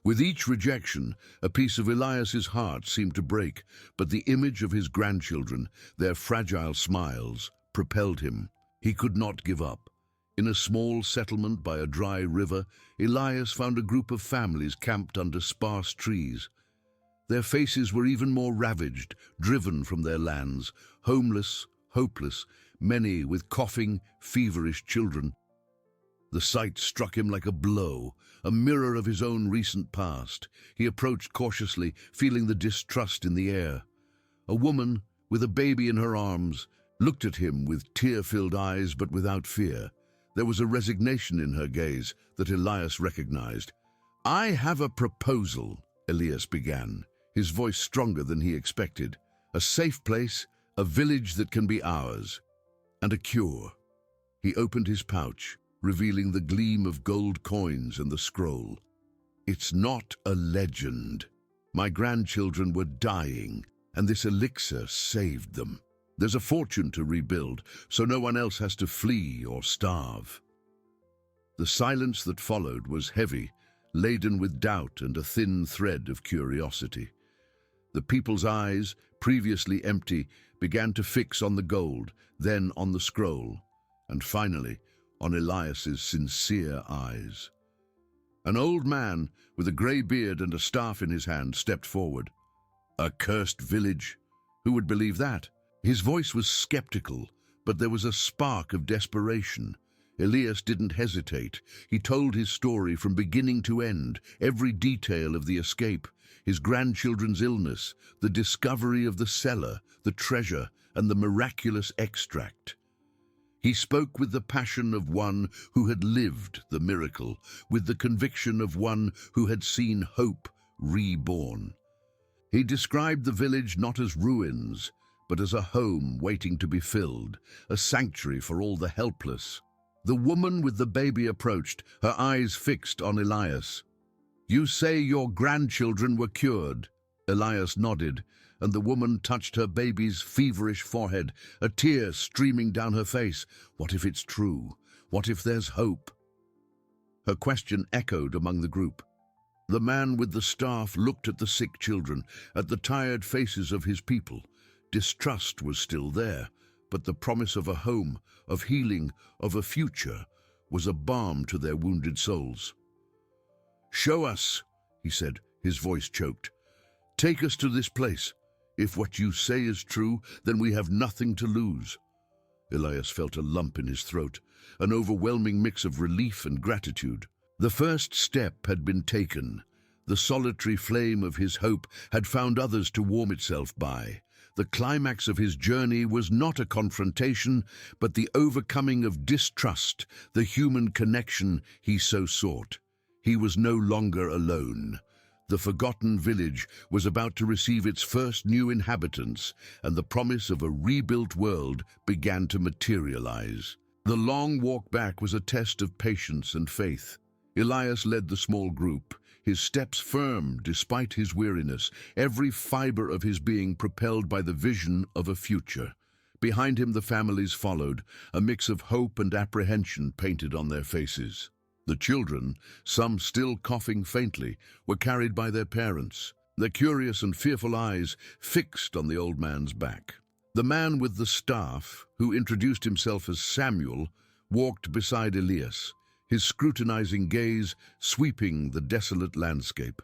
With each rejection, a piece of Elias's heart seemed to break, but the image of his grandchildren, their fragile smiles, propelled him. He could not give up. In a small settlement by a dry river, Elias found a group of families camped under sparse trees. Their faces were even more ravaged, driven from their lands, homeless, hopeless, many with coughing, feverish children. The sight struck him like a blow, a mirror of his own recent past. He approached cautiously, feeling the distrust in the air. A woman, with a baby in her arms, looked at him with tear-filled eyes but without fear. There was a resignation in her gaze that Elias recognized. "I have a proposal," Elias began, his voice stronger than he expected. "A safe place, a village that can be ours, and a cure." He opened his pouch, revealing the gleam of gold coins and the scroll. "It's not a legend. My grandchildren were dying, and this elixir saved them. There's a fortune to rebuild, so no one else has to flee or starve." The silence that followed was heavy, laden with doubt and a thin thread of curiosity. The people's eyes, previously empty, began to fix on the gold, then on the scroll, and finally on Elias's sincere eyes. An old man with a grey beard and a staff in his hand stepped forward. "A cursed village? Who would believe that?" His voice was skeptical, but there was a spark of desperation. Elias didn't hesitate. He told his story from beginning to end, every detail of the escape, his grandchildren's illness, the discovery of the cellar, the treasure, and the miraculous extract. He spoke with the passion of one who had lived the miracle, with the conviction of one who had seen hope reborn. He described the village not as ruins, but as a home waiting to be filled, a sanctuary for all the helpless. The woman with the baby approached, her eyes fixed on Elias. "You say your grandchildren were cured?" Elias nodded, and the woman touched her baby's feverish forehead, a tear streaming down her face. "What if it's true? What if there's hope?" Her question echoed among the group. The man with the staff looked at the sick children, at the tired faces of his people. Distrust was still there, but the promise of a home, of healing, of a future, was a balm to their wounded souls. "Show us," he said, his voice choked. "Take us to this place. If what you say is true, then we have nothing to lose." Elias felt a lump in his throat, an overwhelming mix of relief and gratitude. The first step had been taken. The solitary flame of his hope had found others to warm itself by. The climax of his journey was not a confrontation, but the overcoming of distrust, the human connection he so sought. He was no longer alone. The forgotten village was about to receive its first new inhabitants, and the promise of a rebuilt world began to materialize. The long walk back was a test of patience and faith. Elias led the small group, his steps firm despite his weariness, every fiber of his being propelled by the vision of a future. Behind him the families followed, a mix of hope and apprehension painted on their faces. The children, some still coughing faintly, were carried by their parents, their curious and fearful eyes fixed on the old man's back. The man with the staff, who introduced himself as Samuel, walked beside Elias, his scrutinizing gaze sweeping the desolate landscape.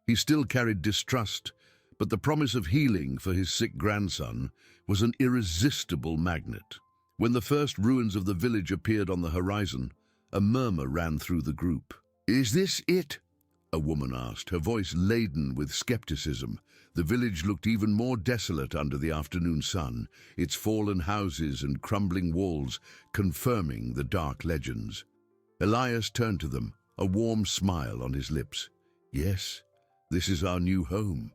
He still carried distrust, but the promise of healing for his sick grandson was an irresistible magnet. When the first ruins of the village appeared on the horizon, a murmur ran through the group. "Is this it?" a woman asked, her voice laden with skepticism. The village looked even more desolate under the afternoon sun, its fallen houses and crumbling walls confirming the dark legends. Elias turned to them, a warm smile on his lips. "Yes, this is our new home."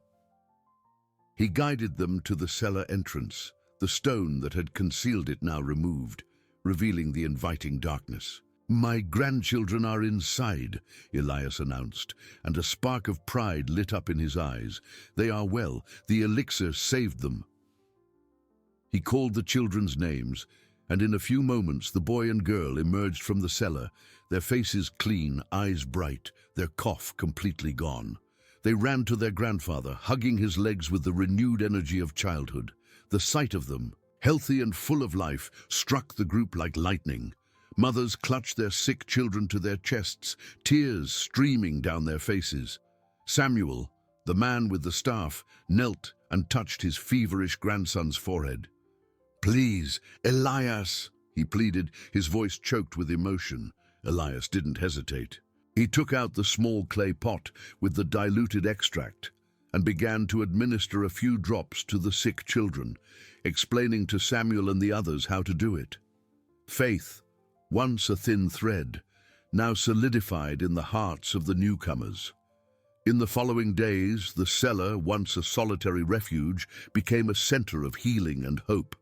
He guided them to the cellar entrance, the stone that had concealed it now removed, revealing the inviting darkness. "My grandchildren are inside," Elias announced, and a spark of pride lit up in his eyes. "They are well. The elixir saved them." He called the children's names, and in a few moments the boy and girl emerged from the cellar, their faces clean, eyes bright, their cough completely gone. They ran to their grandfather, hugging his legs with the renewed energy of childhood. The sight of them, healthy and full of life, struck the group like lightning. Mothers clutched their sick children to their chests, tears streaming down their faces. Samuel, the man with the staff, knelt and touched his feverish grandson's forehead. "Please, Elias," he pleaded, his voice choked with emotion. Elias didn't hesitate. He took out the small clay pot with the diluted extract and began to administer a few drops to the sick children, explaining to Samuel and the others how to do it. Faith, once a thin thread, now solidified in the hearts of the newcomers. In the following days, the cellar, once a solitary refuge, became a center of healing and hope.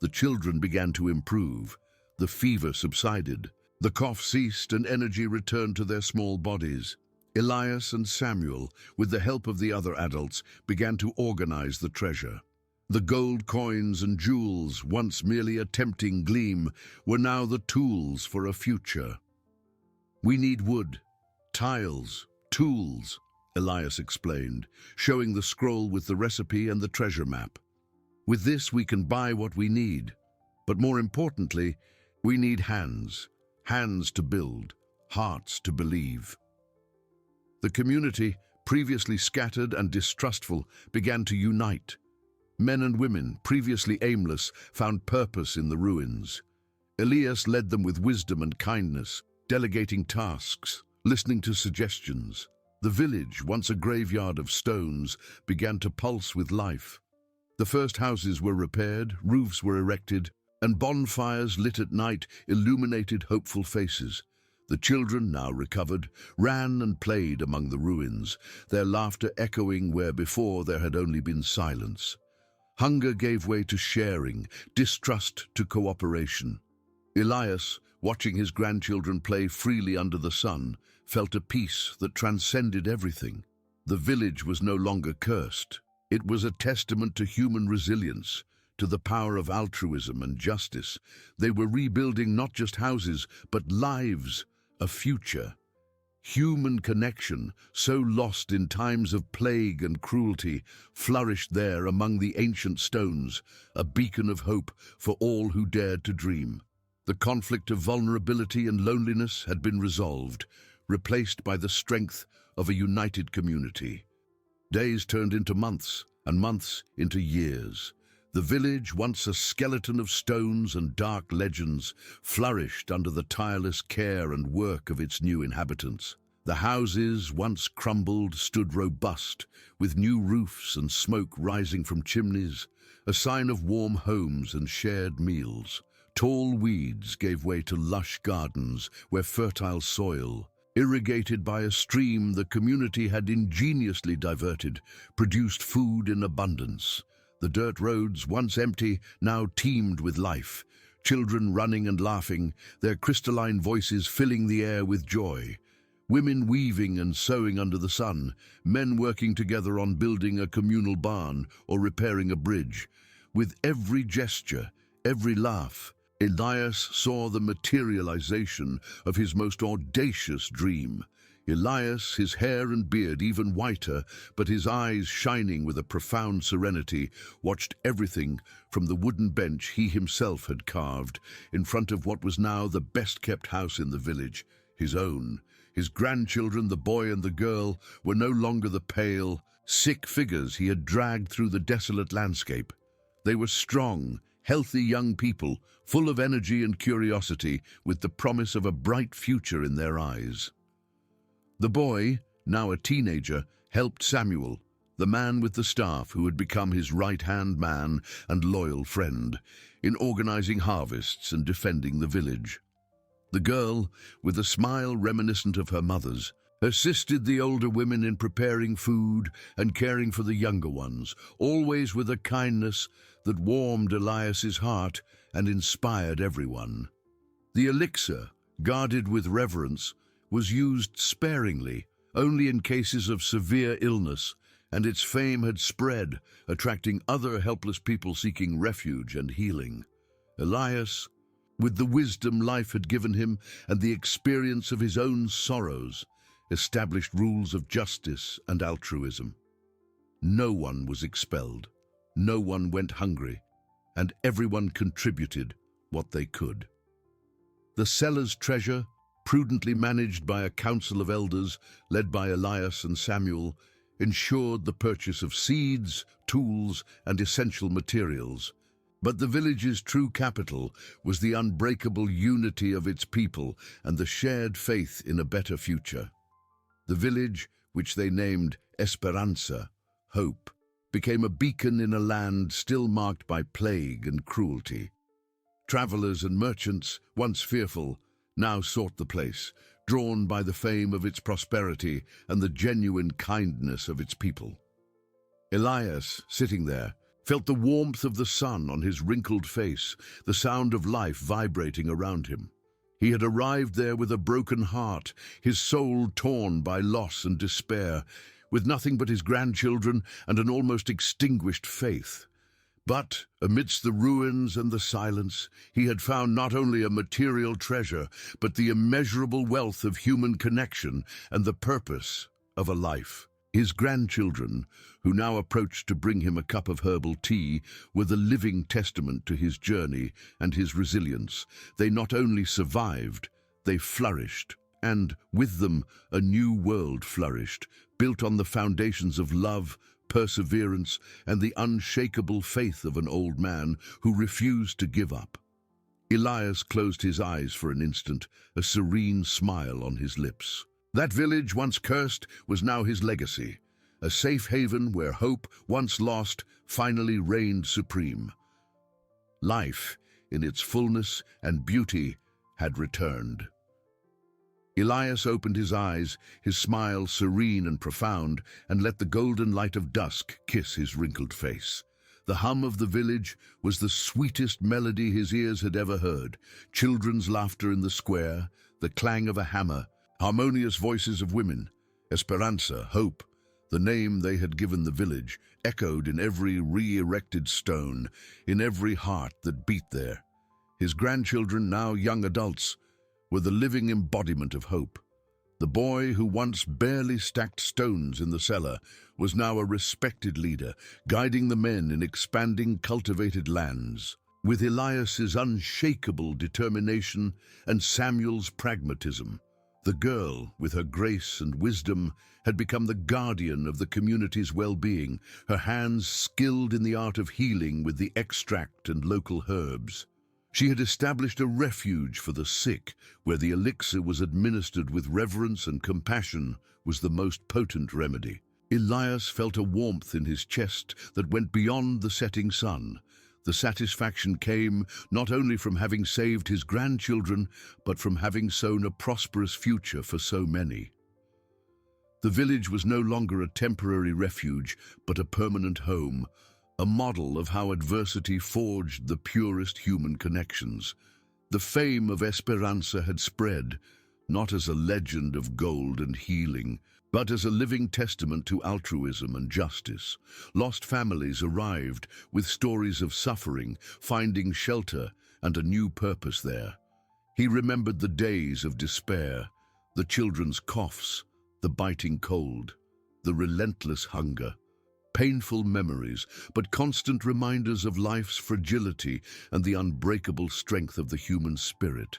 The children began to improve. The fever subsided. The cough ceased and energy returned to their small bodies. Elias and Samuel, with the help of the other adults, began to organize the treasure. The gold coins and jewels, once merely a tempting gleam, were now the tools for a future. "We need wood, tiles, tools," Elias explained, showing the scroll with the recipe and the treasure map. "With this we can buy what we need. But more importantly, we need hands. Hands to build, hearts to believe." The community, previously scattered and distrustful, began to unite. Men and women, previously aimless, found purpose in the ruins. Elias led them with wisdom and kindness, delegating tasks, listening to suggestions. The village, once a graveyard of stones, began to pulse with life. The first houses were repaired, roofs were erected, and bonfires lit at night illuminated hopeful faces. The children, now recovered, ran and played among the ruins, their laughter echoing where before there had only been silence. Hunger gave way to sharing, distrust to cooperation. Elias, watching his grandchildren play freely under the sun, felt a peace that transcended everything. The village was no longer cursed. It was a testament to human resilience, to the power of altruism and justice. They were rebuilding not just houses, but lives, a future. Human connection, so lost in times of plague and cruelty, flourished there among the ancient stones, a beacon of hope for all who dared to dream. The conflict of vulnerability and loneliness had been resolved, replaced by the strength of a united community. Days turned into months, and months into years. The village, once a skeleton of stones and dark legends, flourished under the tireless care and work of its new inhabitants. The houses, once crumbled, stood robust, with new roofs and smoke rising from chimneys, a sign of warm homes and shared meals. Tall weeds gave way to lush gardens where fertile soil, irrigated by a stream the community had ingeniously diverted, produced food in abundance. The dirt roads, once empty, now teemed with life, children running and laughing, their crystalline voices filling the air with joy. Women weaving and sewing under the sun, men working together on building a communal barn or repairing a bridge. With every gesture, every laugh, Elias saw the materialization of his most audacious dream. Elias, his hair and beard even whiter, but his eyes shining with a profound serenity, watched everything from the wooden bench he himself had carved in front of what was now the best-kept house in the village, his own. His grandchildren, the boy and the girl, were no longer the pale, sick figures he had dragged through the desolate landscape. They were strong, healthy young people, full of energy and curiosity, with the promise of a bright future in their eyes. The boy, now a teenager, helped Samuel, the man with the staff who had become his right-hand man and loyal friend, in organizing harvests and defending the village. The girl, with a smile reminiscent of her mother's, assisted the older women in preparing food and caring for the younger ones, always with a kindness that warmed Elias's heart and inspired everyone. The elixir, guarded with reverence, was used sparingly, only in cases of severe illness, and its fame had spread, attracting other helpless people seeking refuge and healing. Elias, with the wisdom life had given him and the experience of his own sorrows, established rules of justice and altruism. No one was expelled, no one went hungry, and everyone contributed what they could. The cellar's treasure, prudently managed by a council of elders led by Elias and Samuel, ensured the purchase of seeds, tools, and essential materials. But the village's true capital was the unbreakable unity of its people and the shared faith in a better future. The village, which they named Esperanza, Hope, became a beacon in a land still marked by plague and cruelty. Travelers and merchants, once fearful, now sought the place, drawn by the fame of its prosperity and the genuine kindness of its people. Elias, sitting there, felt the warmth of the sun on his wrinkled face, the sound of life vibrating around him. He had arrived there with a broken heart, his soul torn by loss and despair, with nothing but his grandchildren and an almost extinguished faith. But, amidst the ruins and the silence, he had found not only a material treasure, but the immeasurable wealth of human connection and the purpose of a life. His grandchildren, who now approached to bring him a cup of herbal tea, were the living testament to his journey and his resilience. They not only survived, they flourished, and, with them, a new world flourished, built on the foundations of love, perseverance, and the unshakable faith of an old man who refused to give up. Elias closed his eyes for an instant, a serene smile on his lips. That village, once cursed, was now his legacy, a safe haven where hope, once lost, finally reigned supreme. Life, in its fullness and beauty, had returned. Elias opened his eyes, his smile serene and profound, and let the golden light of dusk kiss his wrinkled face. The hum of the village was the sweetest melody his ears had ever heard. Children's laughter in the square, the clang of a hammer, harmonious voices of women. Esperanza, hope, the name they had given the village, echoed in every re-erected stone, in every heart that beat there. His grandchildren, now young adults, were the living embodiment of hope. The boy who once barely stacked stones in the cellar was now a respected leader, guiding the men in expanding cultivated lands. With Elias's unshakable determination and Samuel's pragmatism, the girl, with her grace and wisdom, had become the guardian of the community's well-being, her hands skilled in the art of healing with the extract and local herbs. She had established a refuge for the sick, where the elixir was administered with reverence and compassion was the most potent remedy. Elias felt a warmth in his chest that went beyond the setting sun. The satisfaction came not only from having saved his grandchildren, but from having sown a prosperous future for so many. The village was no longer a temporary refuge, but a permanent home, a model of how adversity forged the purest human connections. The fame of Esperanza had spread, not as a legend of gold and healing, but as a living testament to altruism and justice. Lost families arrived with stories of suffering, finding shelter and a new purpose there. He remembered the days of despair, the children's coughs, the biting cold, the relentless hunger. Painful memories, but constant reminders of life's fragility and the unbreakable strength of the human spirit.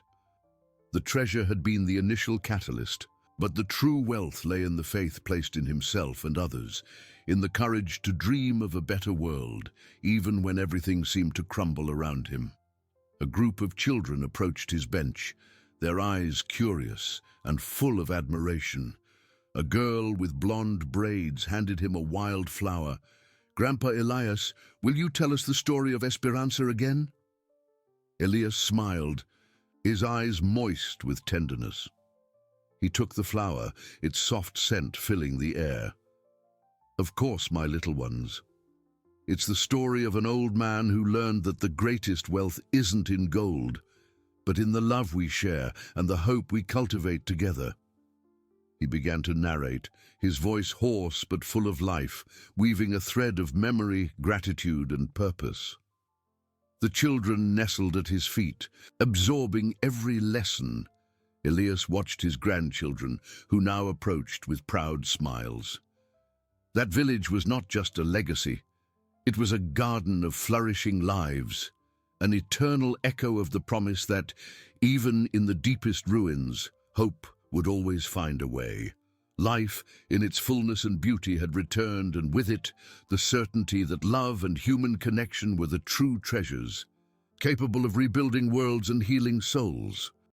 The treasure had been the initial catalyst, but the true wealth lay in the faith placed in himself and others, in the courage to dream of a better world, even when everything seemed to crumble around him. A group of children approached his bench, their eyes curious and full of admiration. A girl with blonde braids handed him a wild flower. "Grandpa Elias, will you tell us the story of Esperanza again?" Elias smiled, his eyes moist with tenderness. He took the flower, its soft scent filling the air. "Of course, my little ones. It's the story of an old man who learned that the greatest wealth isn't in gold, but in the love we share and the hope we cultivate together." He began to narrate, his voice hoarse but full of life, weaving a thread of memory, gratitude, and purpose. The children nestled at his feet, absorbing every lesson. Elias watched his grandchildren, who now approached with proud smiles. That village was not just a legacy. It was a garden of flourishing lives, an eternal echo of the promise that, even in the deepest ruins, hope would always find a way. Life, in its fullness and beauty, had returned, and with it, the certainty that love and human connection were the true treasures, capable of rebuilding worlds and healing souls.